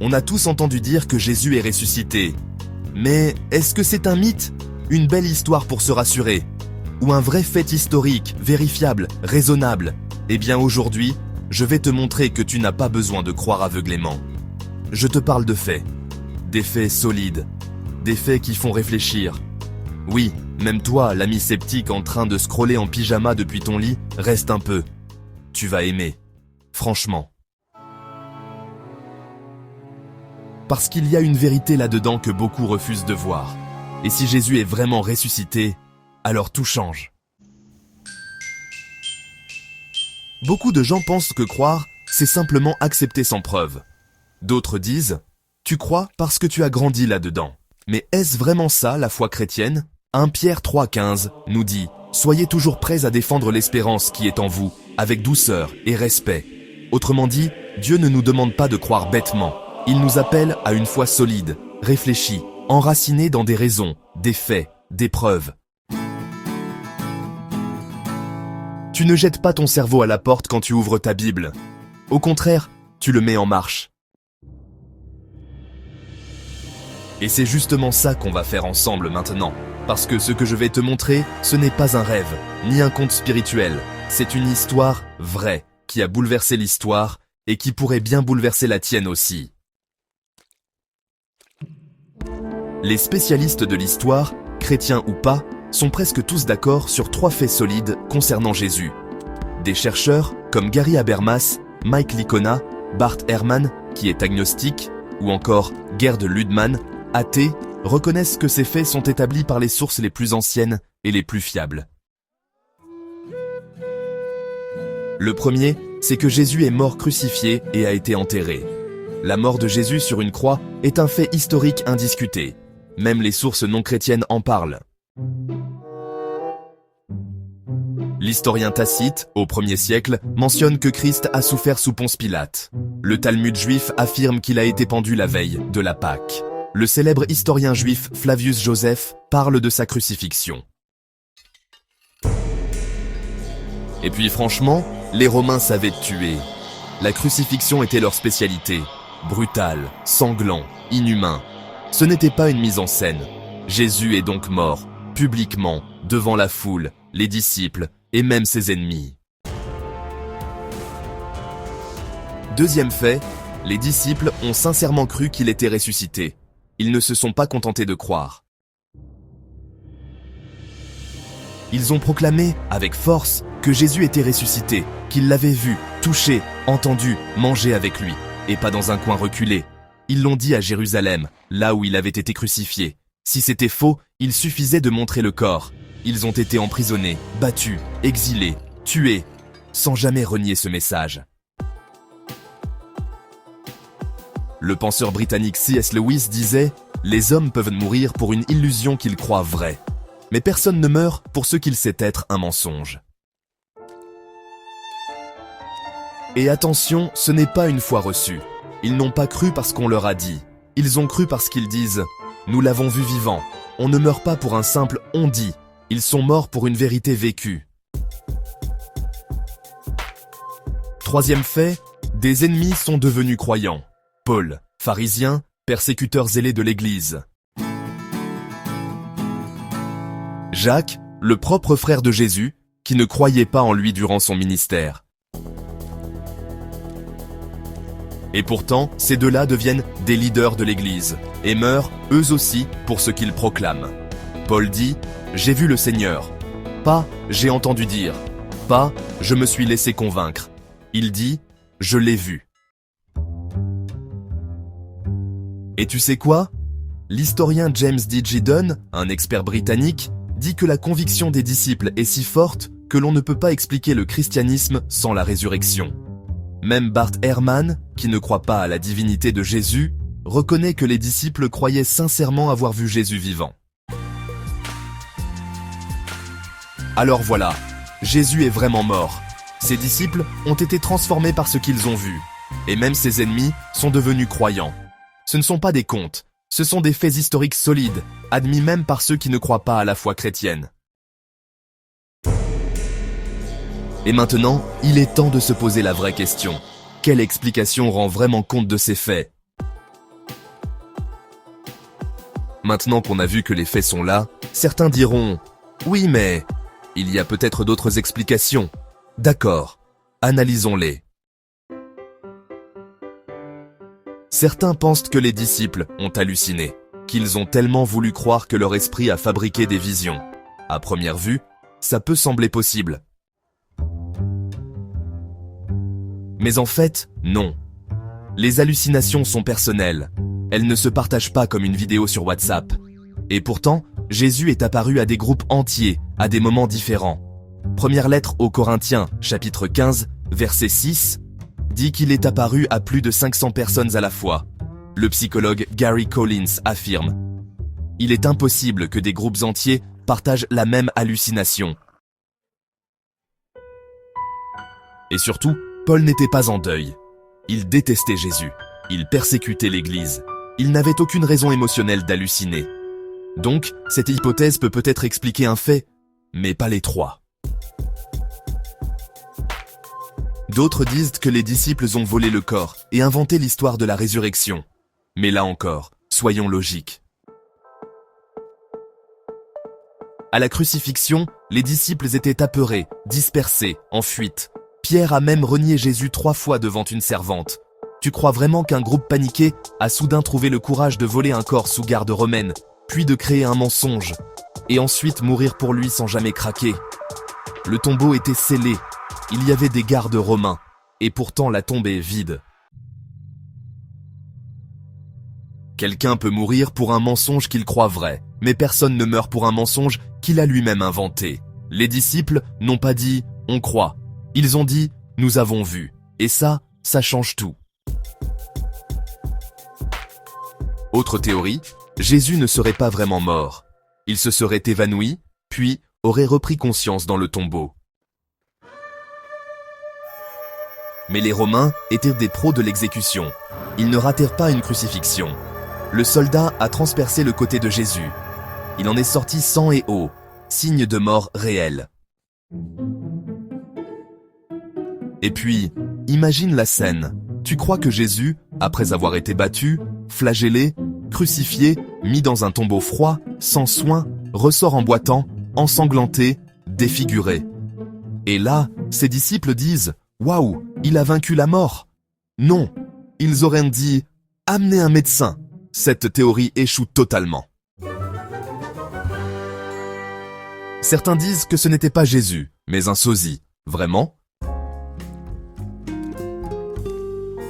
On a tous entendu dire que Jésus est ressuscité. Mais est-ce que c'est un mythe? Une belle histoire pour se rassurer? Ou un vrai fait historique, vérifiable, raisonnable? Eh bien aujourd'hui, je vais te montrer que tu n'as pas besoin de croire aveuglément. Je te parle de faits. Des faits solides. Des faits qui font réfléchir. Oui, même toi, l'ami sceptique en train de scroller en pyjama depuis ton lit, reste un peu. Tu vas aimer. Franchement. Parce qu'il y a une vérité là-dedans que beaucoup refusent de voir. Et si Jésus est vraiment ressuscité, alors tout change. Beaucoup de gens pensent que croire, c'est simplement accepter sans preuve. D'autres disent, tu crois parce que tu as grandi là-dedans. Mais est-ce vraiment ça, la foi chrétienne? 1 Pierre 3,15 nous dit « Soyez toujours prêts à défendre l'espérance qui est en vous, avec douceur et respect. » Autrement dit, Dieu ne nous demande pas de croire bêtement. Il nous appelle à une foi solide, réfléchie, enracinée dans des raisons, des faits, des preuves. Tu ne jettes pas ton cerveau à la porte quand tu ouvres ta Bible. Au contraire, tu le mets en marche. Et c'est justement ça qu'on va faire ensemble maintenant. Parce que ce que je vais te montrer, ce n'est pas un rêve, ni un conte spirituel. C'est une histoire vraie, qui a bouleversé l'histoire, et qui pourrait bien bouleverser la tienne aussi. Les spécialistes de l'histoire, chrétiens ou pas, sont presque tous d'accord sur 3 faits solides concernant Jésus. Des chercheurs, comme Gary Habermas, Mike Licona, Bart Ehrman, qui est agnostique, ou encore Gerd Lüdemann, athée, reconnaissent que ces faits sont établis par les sources les plus anciennes et les plus fiables. Le premier, c'est que Jésus est mort crucifié et a été enterré. La mort de Jésus sur une croix est un fait historique indiscuté. Même les sources non chrétiennes en parlent. L'historien Tacite, au 1er siècle, mentionne que Christ a souffert sous Ponce Pilate. Le Talmud juif affirme qu'il a été pendu la veille de la Pâque. Le célèbre historien juif Flavius Joseph parle de sa crucifixion. Et puis franchement, les Romains savaient tuer. La crucifixion était leur spécialité. Brutal, sanglant, inhumain. Ce n'était pas une mise en scène. Jésus est donc mort, publiquement, devant la foule, les disciples et même ses ennemis. Deuxième fait, les disciples ont sincèrement cru qu'il était ressuscité. Ils ne se sont pas contentés de croire. Ils ont proclamé, avec force, que Jésus était ressuscité, qu'ils l'avaient vu, touché, entendu, mangé avec lui, et pas dans un coin reculé. Ils l'ont dit à Jérusalem, là où il avait été crucifié. Si c'était faux, il suffisait de montrer le corps. Ils ont été emprisonnés, battus, exilés, tués, sans jamais renier ce message. Le penseur britannique C.S. Lewis disait « Les hommes peuvent mourir pour une illusion qu'ils croient vraie, mais personne ne meurt pour ce qu'il sait être un mensonge. » Et attention, ce n'est pas une foi reçue. Ils n'ont pas cru parce qu'on leur a dit. Ils ont cru parce qu'ils disent « Nous l'avons vu vivant. On ne meurt pas pour un simple « on dit ». Ils sont morts pour une vérité vécue. Troisième fait, des ennemis sont devenus croyants. Paul, pharisien, persécuteur zélé de l'Église. Jacques, le propre frère de Jésus, qui ne croyait pas en lui durant son ministère. Et pourtant, ces deux-là deviennent des leaders de l'Église, et meurent, eux aussi, pour ce qu'ils proclament. Paul dit « J'ai vu le Seigneur ». Pas « J'ai entendu dire ». Pas « Je me suis laissé convaincre ». Il dit « Je l'ai vu ». Et tu sais quoi? L'historien James D. Giddon, un expert britannique, dit que la conviction des disciples est si forte que l'on ne peut pas expliquer le christianisme sans la résurrection. Même Bart Ehrman, qui ne croit pas à la divinité de Jésus, reconnaît que les disciples croyaient sincèrement avoir vu Jésus vivant. Alors voilà, Jésus est vraiment mort. Ses disciples ont été transformés par ce qu'ils ont vu. Et même ses ennemis sont devenus croyants. Ce ne sont pas des contes, ce sont des faits historiques solides, admis même par ceux qui ne croient pas à la foi chrétienne. Et maintenant, il est temps de se poser la vraie question. Quelle explication rend vraiment compte de ces faits? Maintenant qu'on a vu que les faits sont là, certains diront « Oui, mais il y a peut-être d'autres explications. » D'accord, analysons-les. Certains pensent que les disciples ont halluciné, qu'ils ont tellement voulu croire que leur esprit a fabriqué des visions. À première vue, ça peut sembler possible. Mais en fait, non. Les hallucinations sont personnelles. Elles ne se partagent pas comme une vidéo sur WhatsApp. Et pourtant, Jésus est apparu à des groupes entiers, à des moments différents. Première lettre aux Corinthiens, chapitre 15, verset 6, dit qu'il est apparu à plus de 500 personnes à la fois. Le psychologue Gary Collins affirme « Il est impossible que des groupes entiers partagent la même hallucination. » Et surtout, Paul n'était pas en deuil. Il détestait Jésus. Il persécutait l'Église. Il n'avait aucune raison émotionnelle d'halluciner. Donc, cette hypothèse peut peut-être expliquer un fait, mais pas les trois. D'autres disent que les disciples ont volé le corps et inventé l'histoire de la résurrection. Mais là encore, soyons logiques. À la crucifixion, les disciples étaient apeurés, dispersés, en fuite. Pierre a même renié Jésus 3 fois devant une servante. Tu crois vraiment qu'un groupe paniqué a soudain trouvé le courage de voler un corps sous garde romaine, puis de créer un mensonge, et ensuite mourir pour lui sans jamais craquer? Le tombeau était scellé, il y avait des gardes romains, et pourtant la tombe est vide. Quelqu'un peut mourir pour un mensonge qu'il croit vrai, mais personne ne meurt pour un mensonge qu'il a lui-même inventé. Les disciples n'ont pas dit « on croit », ils ont dit « nous avons vu », et ça change tout. Autre théorie, Jésus ne serait pas vraiment mort. Il se serait évanoui, puis aurait repris conscience dans le tombeau. Mais les Romains étaient des pros de l'exécution. Ils ne ratèrent pas une crucifixion. Le soldat a transpercé le côté de Jésus. Il en est sorti sang et eau, signe de mort réelle. Et puis, imagine la scène. Tu crois que Jésus, après avoir été battu, flagellé, crucifié, mis dans un tombeau froid, sans soin, ressort en boitant, ensanglanté, défiguré. Et là, ses disciples disent « Waouh, il a vaincu la mort !» Non, ils auraient dit « Amenez un médecin !» Cette théorie échoue totalement. Certains disent que ce n'était pas Jésus, mais un sosie. Vraiment ?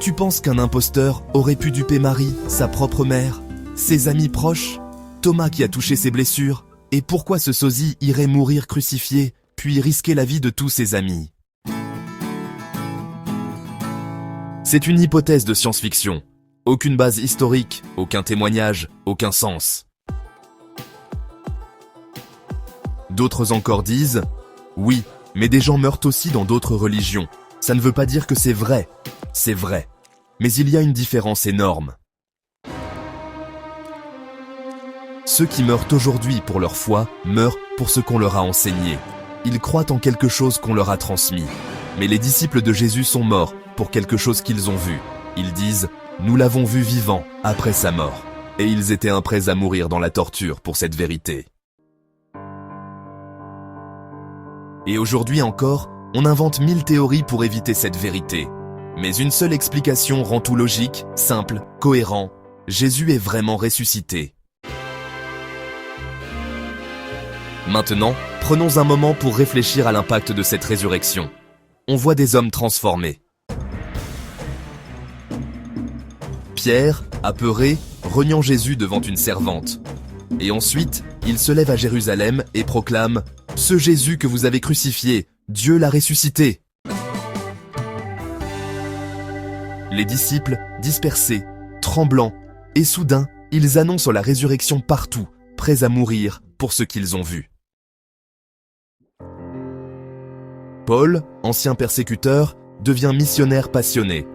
Tu penses qu'un imposteur aurait pu duper Marie, sa propre mère, ses amis proches, Thomas qui a touché ses blessures? Et pourquoi ce sosie irait mourir crucifié, puis risquer la vie de tous ses amis? C'est une hypothèse de science-fiction. Aucune base historique, aucun témoignage, aucun sens. D'autres encore disent « Oui, mais des gens meurent aussi dans d'autres religions. Ça ne veut pas dire que c'est vrai. C'est vrai. Mais il y a une différence énorme. Ceux qui meurent aujourd'hui pour leur foi meurent pour ce qu'on leur a enseigné. Ils croient en quelque chose qu'on leur a transmis. Mais les disciples de Jésus sont morts pour quelque chose qu'ils ont vu. Ils disent « Nous l'avons vu vivant après sa mort. » Et ils étaient prêts à mourir dans la torture pour cette vérité. Et aujourd'hui encore, on invente 1000 théories pour éviter cette vérité. Mais une seule explication rend tout logique, simple, cohérent. Jésus est vraiment ressuscité. Maintenant, prenons un moment pour réfléchir à l'impact de cette résurrection. On voit des hommes transformés. Pierre, apeuré, reniant Jésus devant une servante. Et ensuite, il se lève à Jérusalem et proclame « Ce Jésus que vous avez crucifié, Dieu l'a ressuscité !» Les disciples, dispersés, tremblants, et soudain, ils annoncent la résurrection partout, prêts à mourir pour ce qu'ils ont vu. Paul, ancien persécuteur, devient missionnaire passionné.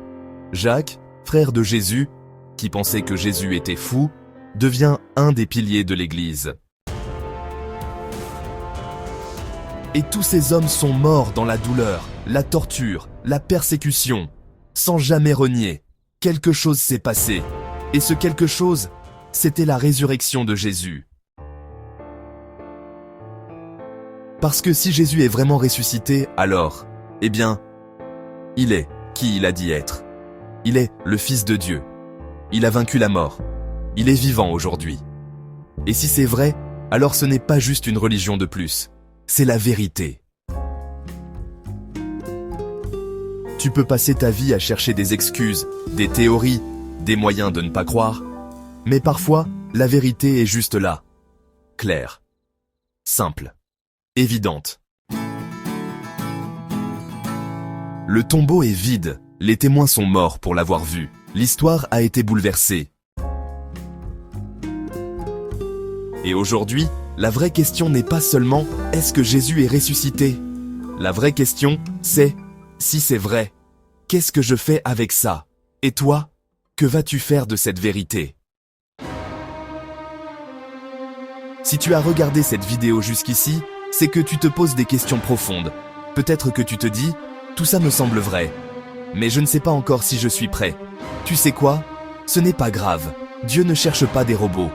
Jacques, frère de Jésus, qui pensait que Jésus était fou, devient un des piliers de l'Église. Et tous ces hommes sont morts dans la douleur, la torture, la persécution, sans jamais renier. Quelque chose s'est passé. Et ce quelque chose, c'était la résurrection de Jésus. Parce que si Jésus est vraiment ressuscité, alors, eh bien, il est qui il a dit être. Il est le Fils de Dieu. Il a vaincu la mort. Il est vivant aujourd'hui. Et si c'est vrai, alors ce n'est pas juste une religion de plus. C'est la vérité. Tu peux passer ta vie à chercher des excuses, des théories, des moyens de ne pas croire, mais parfois, la vérité est juste là. Claire. Simple. Évidente. Le tombeau est vide, les témoins sont morts pour l'avoir vu. L'histoire a été bouleversée. Et aujourd'hui, la vraie question n'est pas seulement « Est-ce que Jésus est ressuscité ?» La vraie question, c'est « Si c'est vrai, qu'est-ce que je fais avec ça? Et toi, que vas-tu faire de cette vérité ?» Si tu as regardé cette vidéo jusqu'ici, c'est que tu te poses des questions profondes. Peut-être que tu te dis « Tout ça me semble vrai, mais je ne sais pas encore si je suis prêt. » Tu sais quoi? Ce n'est pas grave. Dieu ne cherche pas des robots.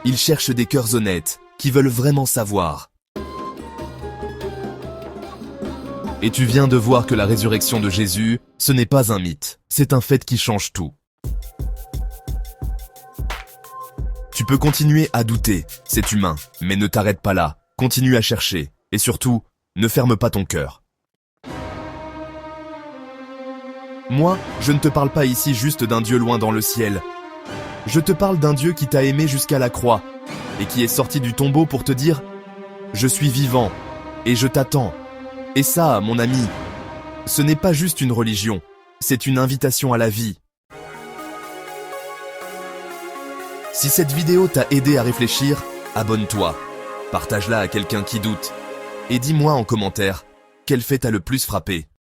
Il cherche des cœurs honnêtes, qui veulent vraiment savoir. Et tu viens de voir que la résurrection de Jésus, ce n'est pas un mythe. C'est un fait qui change tout. Tu peux continuer à douter, c'est humain, mais ne t'arrête pas là. Continue à chercher, et surtout, ne ferme pas ton cœur. Moi, je ne te parle pas ici juste d'un Dieu loin dans le ciel. Je te parle d'un Dieu qui t'a aimé jusqu'à la croix, et qui est sorti du tombeau pour te dire « Je suis vivant, et je t'attends ». Et ça, mon ami, ce n'est pas juste une religion, c'est une invitation à la vie. Si cette vidéo t'a aidé à réfléchir, abonne-toi, partage-la à quelqu'un qui doute, et dis-moi en commentaire, quel fait t'a le plus frappé.